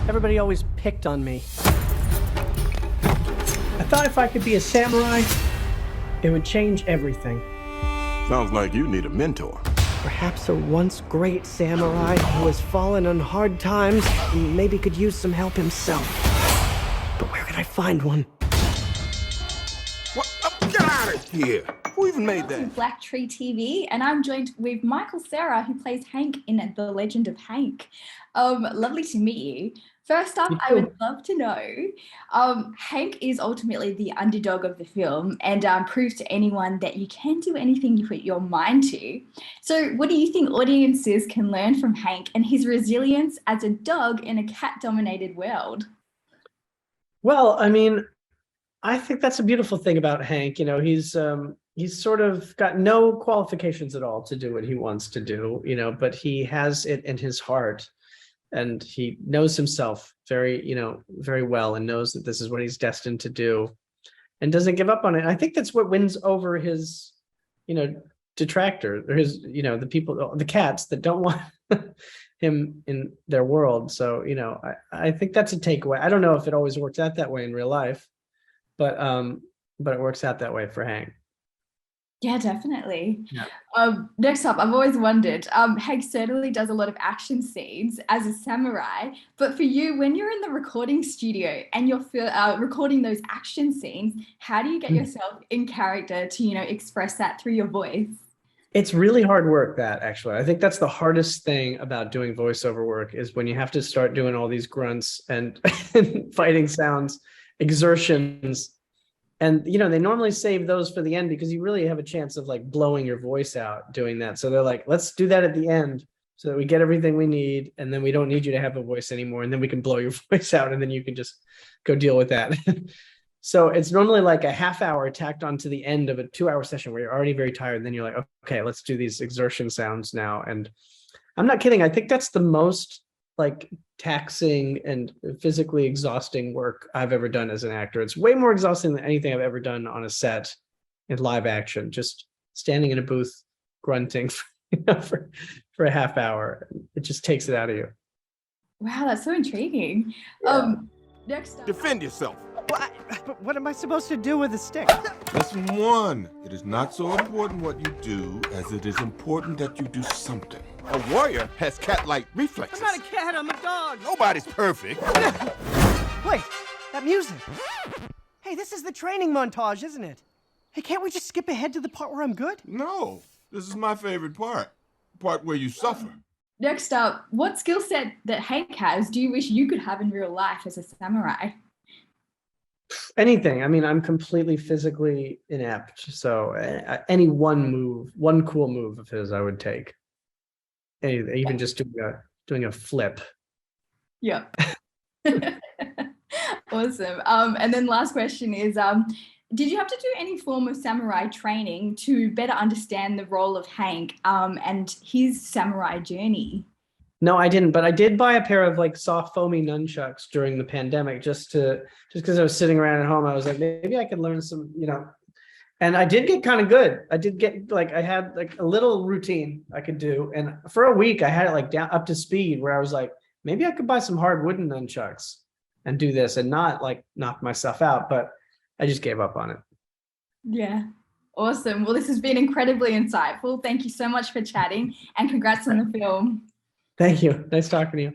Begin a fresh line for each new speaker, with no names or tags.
Everybody always picked on me. I thought if I could be a samurai, it would change everything.
Sounds like you need a mentor.
Perhaps a once great samurai who has fallen on hard times and maybe could use some help himself. But where could I find one?
What? Get out of here! Who even made that?
BLACKTREE TV, and I'm joined with Michael Cera, who plays Hank in The Legend of Hank. Lovely to meet you. First up, I would love to know, Hank is ultimately the underdog of the film and proves to anyone that you can do anything you put your mind to. So what do you think audiences can learn from Hank and his resilience as a dog in a cat-dominated world?
Well, I mean, I think that's a beautiful thing about Hank. You know, he's sort of got no qualifications at all to do what he wants to do, you know, but he has it in his heart. And he knows himself very well and knows that this is what he's destined to do and doesn't give up on it. I think that's what wins over his, detractor or his, the people, the cats that don't want him in their world. So, I think that's a takeaway. I don't know if it always works out that way in real life, but it works out that way for Hank.
Yeah, definitely.
Yeah.
Next up, I've always wondered, Hank certainly does a lot of action scenes as a samurai, but for you, when you're in the recording studio and you're recording those action scenes, how do you get yourself in character to, express that through your voice?
It's really hard work, that actually. I think that's the hardest thing about doing voiceover work is when you have to start doing all these grunts and fighting sounds, exertions. And, they normally save those for the end because you really have a chance of like blowing your voice out doing that. So they're like, let's do that at the end so that we get everything we need. And then we don't need you to have a voice anymore. And then we can blow your voice out and then you can just go deal with that. So it's normally like a half hour tacked onto the end of a 2-hour session where you're already very tired. And then you're like, okay, let's do these exertion sounds now. And I'm not kidding. I think that's the most like taxing and physically exhausting work I've ever done as an actor. It's way more exhausting than anything I've ever done on a set in live action, just standing in a booth grunting for a half hour. It just takes it out of you.
Wow, that's so intriguing.
Yeah.
Next up,
Defend yourself.
But what am I supposed to do with a stick?
Lesson 1. It is not so important what you do as it is important that you do something.
A warrior has cat-like reflexes.
I'm not a cat, I'm a dog.
Nobody's perfect.
Wait, that music. Hey, this is the training montage, isn't it? Hey, can't we just skip ahead to the part where I'm good?
No, this is my favorite part. The part where you suffer.
next up, what skill set that Hank has do you wish you could have in real life as a samurai?
Anything. I mean, I'm completely physically inept. So any one cool move of his, I would take. Even just doing a flip.
Yep. Awesome. And then last question is, did you have to do any form of samurai training to better understand the role of Hank and his samurai journey?
No, I didn't, but I did buy a pair of like soft foamy nunchucks during the pandemic just because I was sitting around at home. I was like, maybe I could learn some, and I did get kind of good. I did get I had like a little routine I could do. And for a week I had it like down up to speed where I was like, maybe I could buy some hard wooden nunchucks and do this and not like knock myself out, but I just gave up on it.
Yeah. Awesome. Well, this has been incredibly insightful. Thank you so much for chatting and congrats on the film.
Thank you. Nice talking to you.